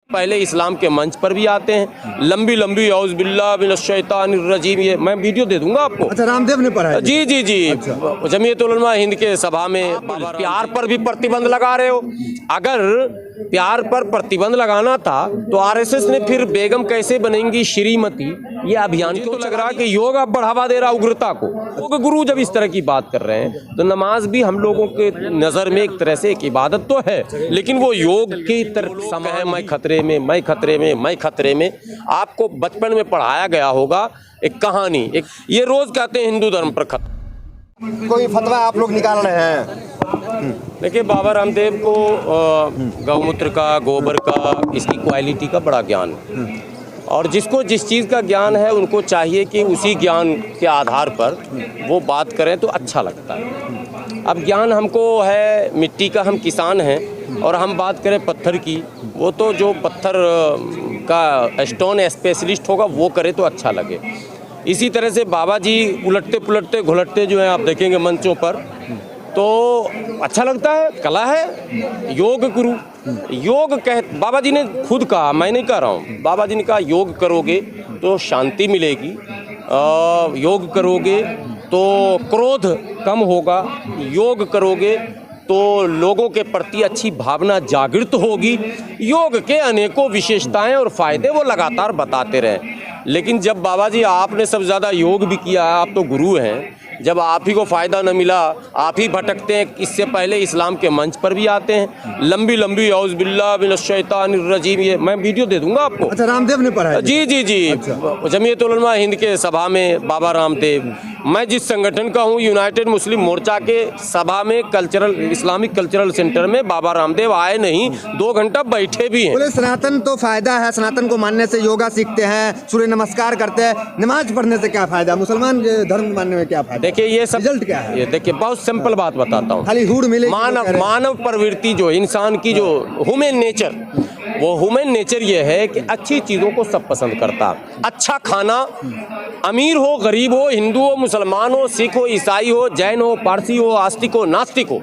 पहले इस्लाम के मंच पर भी आते हैं, लंबी लंबी औज़ बिल्लाह मिनश शैतानिर रजीम, ये मैं वीडियो दे दूंगा आपको। अच्छा, रामदेव ने पढ़ा है? जी जी जी। अच्छा। जमीयत उलमा हिंद के सभा में प्यार पर भी प्रतिबंध लगा रहे हो। अगर प्यार पर प्रतिबंध लगाना था तो आरएसएस ने फिर बेगम कैसे बनेंगी श्रीमती ये अभियान क्यों लग रहा कि योग अब बढ़ावा दे रहा उग्रता को। योग गुरु जब इस तरह की बात कर रहे हैं तो नमाज भी हम लोगों के नज़र में एक तरह से एक इबादत तो है, लेकिन वो योग की तरह समय मैं खतरे में, मैं खतरे में, मैं खतरे में। आपको बचपन में पढ़ाया गया होगा एक कहानी, एक ये रोज कहते हैं हिंदू धर्म पर खतरा। कोई फतवा आप लोग निकाल रहे हैं? देखिए, बाबा रामदेव को गौमूत्र का, गोबर का, इसकी क्वालिटी का बड़ा ज्ञान है और जिसको जिस चीज़ का ज्ञान है उनको चाहिए कि उसी ज्ञान के आधार पर वो बात करें तो अच्छा लगता है। अब ज्ञान हमको है मिट्टी का, हम किसान हैं और हम बात करें पत्थर की, वो तो जो पत्थर का स्टोन स्पेशलिस्ट होगा वो करे तो अच्छा लगे। इसी तरह से बाबा जी उलटते पुलटते घुलटते जो हैं आप देखेंगे मंचों पर तो अच्छा लगता है, कला है। योग गुरु योग बाबा जी ने खुद कहा, मैं नहीं कह रहा हूँ, बाबा जी ने कहा योग करोगे तो शांति मिलेगी, योग करोगे तो क्रोध कम होगा, योग करोगे तो लोगों के प्रति अच्छी भावना जागृत होगी। योग के अनेकों विशेषताएं और फायदे वो लगातार बताते रहे। लेकिन जब बाबा जी आपने सब ज़्यादा योग भी किया है, आप तो गुरु हैं, जब आप ही को फ़ायदा न मिला, आप ही भटकते हैं। इससे पहले इस्लाम के मंच पर भी आते हैं, लंबी लंबी औज़ बिल्लाह मिनश शैतानिर रजीम, ये मैं वीडियो दे दूंगा आपको। अच्छा, रामदेव ने पढ़ा है? जी जी जी। अच्छा। जमीयत उलमा हिंद के सभा में बाबा रामदेव, मैं जिस संगठन का हूँ यूनाइटेड मुस्लिम मोर्चा के सभा में कल्चरल इस्लामिक कल्चरल सेंटर में बाबा रामदेव आए नहीं, 2 घंटा बैठे भी हैं। बोले सनातन तो फायदा है, सनातन को मानने से योगा सीखते हैं, सूर्य नमस्कार करते हैं, नमाज पढ़ने से क्या फायदा, मुसलमान धर्म मानने में क्या फायदा? देखिए ये सब रिजल्ट क्या है? ये देखिए बहुत सिंपल बात बताता हूँ। खाली हुड़ मिले। मानव प्रवृत्ति जो इंसान की जो ह्यूमन नेचर, वो ह्यूमन नेचर ये है कि अच्छी चीज़ों को सब पसंद करता। अच्छा खाना, अमीर हो गरीब हो, हिंदू हो मुसलमान हो, सिख हो ईसाई हो, जैन हो पारसी हो, आस्तिक हो नास्तिक हो,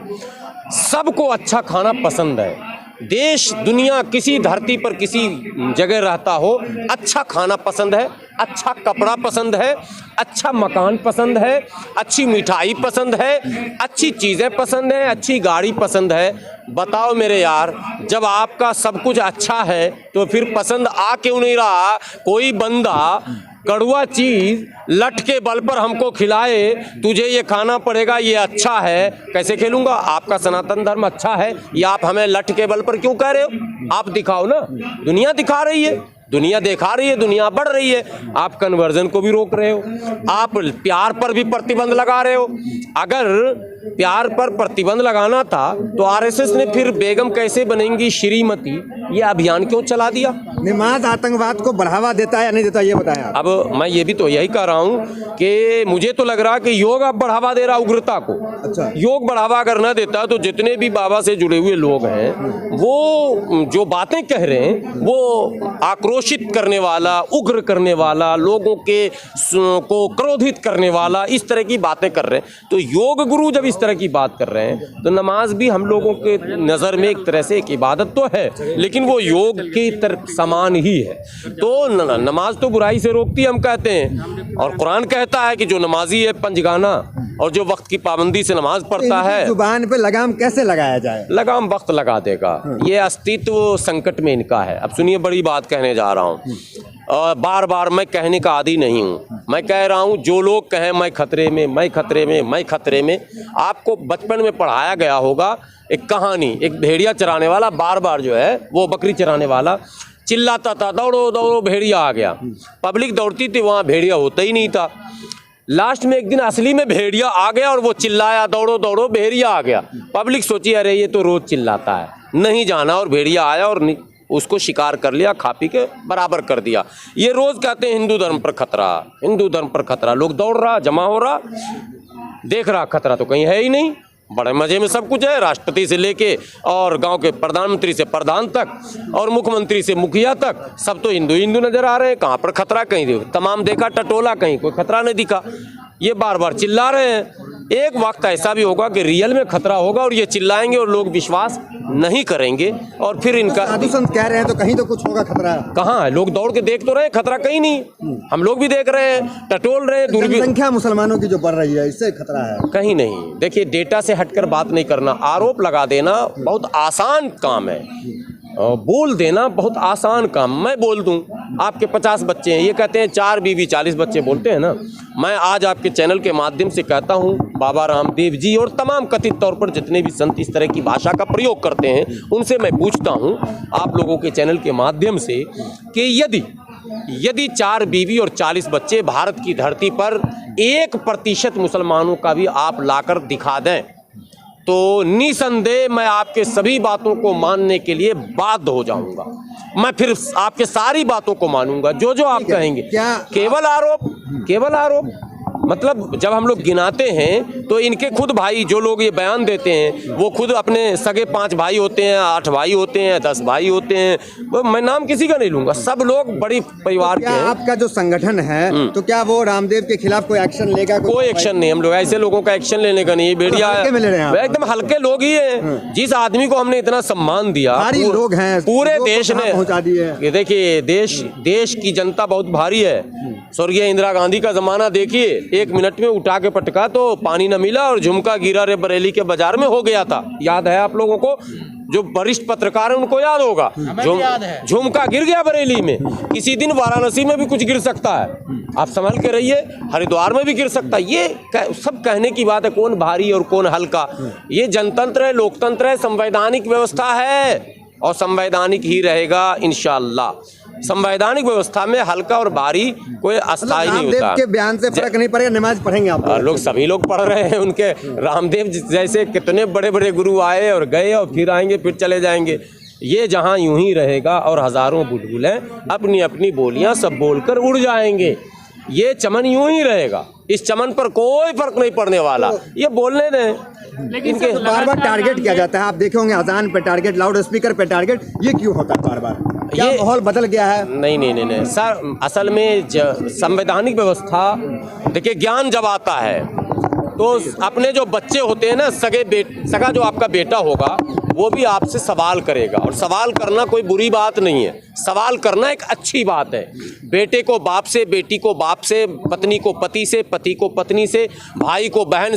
सबको अच्छा खाना पसंद है। देश दुनिया किसी धरती पर किसी जगह रहता हो, अच्छा खाना पसंद है, अच्छा कपड़ा पसंद है, अच्छा मकान पसंद है, अच्छी मिठाई पसंद है, अच्छी चीज़ें पसंद है, अच्छी गाड़ी पसंद है। बताओ मेरे यार, जब आपका सब कुछ अच्छा है तो फिर पसंद आ क्यों नहीं रहा? कोई बंदा कड़वा चीज़ लठ के बल पर हमको खिलाए, तुझे ये खाना पड़ेगा, ये अच्छा है, कैसे खेलूंगा? आपका सनातन धर्म अच्छा है या आप हमें लठ के बल पर क्यों कह रहे हो? आप दिखाओ ना, दुनिया दिखा रही है, दुनिया दिखा रही है, दुनिया बढ़ रही है, आप कन्वर्जन को भी रोक रहे हो, आप प्यार पर भी प्रतिबंध लगा रहे हो। अगर प्यार पर प्रतिबंध लगाना था तो आरएसएस ने फिर बेगम कैसे बनेंगी श्रीमती ये अभियान क्यों चला दिया? नमाज आतंकवाद को बढ़ावा देता है या नहीं देता, ये बताएं आप। अब मैं ये भी तो यही कह रहा हूँ कि मुझे तो लग रहा कि योग अब बढ़ावा दे रहा उग्रता को। अच्छा। योग बढ़ावा अगर न देता तो जितने भी बाबा से जुड़े हुए लोग हैं वो जो बातें कह रहे हैं वो आक्रोशित करने वाला, उग्र करने वाला, लोगों के को क्रोधित करने वाला, इस तरह की बातें कर रहे हैं। तो योग गुरु जब इस तरह की बात कर रहे हैं तो नमाज भी हम लोगों के नज़र में एक तरह से एक इबादत तो है, लेकिन वो योग की तरह समान ही है। तो नमाज तो बुराई से रोकती हम कहते हैं, और कुरान कहता है कि जो नमाजी है पंजगाना और जो वक्त की पाबंदी से नमाज पढ़ता है। जुबान पे लगाम कैसे लगाया जाए? लगाम वक्त लगा देगा, ये अस्तित्व संकट में इनका है। अब सुनिए, बड़ी बात कहने जा रहा हूँ, बार बार मैं कहने का आदी नहीं हूँ, मैं कह रहा हूँ जो लोग कहें मैं खतरे में, मैं खतरे में, मैं खतरे में, आपको बचपन में पढ़ाया गया होगा एक कहानी, एक भेड़िया चराने वाला बार बार जो है वो बकरी चराने वाला चिल्लाता था, दौड़ो दौड़ो भेड़िया आ गया। पब्लिक दौड़ती थी, वहाँ भेड़िया होता ही नहीं था। लास्ट में एक दिन असली में भेड़िया आ गया और वो चिल्लाया, दौड़ो दौड़ो भेड़िया आ गया। पब्लिक सोची अरे ये तो रोज चिल्लाता है, नहीं जाना, और भेड़िया आया और उसको शिकार कर लिया, खा पी के बराबर कर दिया। ये रोज कहते हैं हिंदू धर्म पर खतरा, हिंदू धर्म पर खतरा। लोग दौड़ रहा, जमा हो रहा, देख रहा, खतरा तो कहीं है ही नहीं, बड़े मजे में सब कुछ है, राष्ट्रपति से लेके और गांव के प्रधानमंत्री से प्रधान तक और मुख्यमंत्री से मुखिया तक सब तो हिंदू हिंदू नजर आ रहे हैं। कहाँ पर खतरा? कहीं तमाम देखा टटोला, कहीं कोई खतरा नहीं दिखा। ये बार बार चिल्ला रहे हैं एक वक्त ऐसा भी होगा कि रियल में खतरा होगा और ये चिल्लाएंगे और लोग विश्वास नहीं करेंगे और फिर इनका साधु संत कह रहे हैं तो कहीं तो कुछ होगा खतरा। कहाँ है? लोग दौड़ के देख तो रहे हैं, खतरा कहीं नहीं। हम लोग भी देख रहे हैं, टटोल रहे हैं, दूरबीन। जनसंख्या मुसलमानों की जो बढ़ रही है, इससे खतरा है? कहीं नहीं। देखिए, डेटा से हटकर बात नहीं करना। आरोप लगा देना बहुत आसान काम है, बोल देना बहुत आसान काम। मैं बोल दूं आपके 50 बच्चे हैं, ये कहते हैं 4 बीवी 40 बच्चे बोलते हैं ना। मैं आज आपके चैनल के माध्यम से कहता हूं, बाबा रामदेव जी और तमाम कथित तौर पर जितने भी संत इस तरह की भाषा का प्रयोग करते हैं, उनसे मैं पूछता हूं आप लोगों के चैनल के माध्यम से कि यदि 4 बीवी और 40 बच्चे भारत की धरती पर 1% मुसलमानों का भी आप लाकर दिखा दें तो निसंदेह मैं आपके सभी बातों को मानने के लिए बाध्य हो जाऊंगा। मैं फिर आपके सारी बातों को मानूंगा, जो आप कहेंगे। क्या केवल आरोप मतलब जब हम लोग गिनाते हैं तो इनके खुद भाई, जो लोग ये बयान देते हैं, वो खुद अपने सगे 5 भाई होते हैं, 8 भाई होते हैं, 10 भाई होते हैं। मैं नाम किसी का नहीं लूंगा, सब लोग बड़ी परिवार के हैं। आपका जो संगठन है तो क्या वो रामदेव के खिलाफ कोई एक्शन लेगा? कोई एक्शन नहीं। हम लोग ऐसे लोगों का एक्शन लेने का नहीं। बेड़िया एकदम हल्के लोग ही हैं। जिस आदमी को हमने इतना सम्मान दिया, लोग हैं पूरे देश ने पहुंचा दिए। देखिए, देश की जनता बहुत भारी है। स्वर्गीय इंदिरा गांधी का जमाना देखिए, 1 मिनट में उठा के पटका तो पानी न मिला और झुमका गिरा रे बरेली के बाजार में हो गया था। याद है आप लोगों को? जो वरिष्ठ पत्रकार है उनको याद होगा। झुमका गिर गया बरेली में। किसी दिन वाराणसी में भी कुछ गिर सकता है, आप संभल के रहिए। हरिद्वार में भी गिर सकता है। ये सब कहने की बात है, कौन भारी और कौन हल्का। ये जनतंत्र है, लोकतंत्र है, संवैधानिक व्यवस्था है और संवैधानिक ही रहेगा इंशाअल्लाह। संवैधानिक व्यवस्था में हल्का और भारी कोई अस्थायी नहीं होता। के बयान से फर्क नहीं पड़ेगा, नमाज पढ़ेंगे आप लोग? सभी लोग पढ़ रहे हैं। उनके रामदेव जैसे कितने बड़े बड़े गुरु आए और गए और फिर आएंगे, फिर चले जाएंगे। ये जहां यूं ही रहेगा और हजारों बुलबुलें अपनी अपनी बोलियां सब बोलकर उड़ जाएंगे। ये चमन यूं ही रहेगा, इस चमन पर कोई फर्क नहीं पड़ने वाला। ये बोलने दें। लेकिन इनके बार-बार टारगेट किया जाता है। आप देखे होंगे अजान पे टारगेट, लाउड स्पीकर पे टारगेट। ये क्यों होता है बार-बार? ये माहौल बदल गया है? नहीं सर, असल में संवैधानिक व्यवस्था, देखिए, ज्ञान जब आता है तो अपने जो बच्चे होते हैं ना, सगा जो आपका बेटा होगा, वो भी आपसे सवाल करेगा। और सवाल करना कोई बुरी बात नहीं है, सवाल करना एक अच्छी बात है। बेटे को बाप से, बेटी को बाप से, पत्नी को पति से, पति को पत्नी से, भाई को बहन से।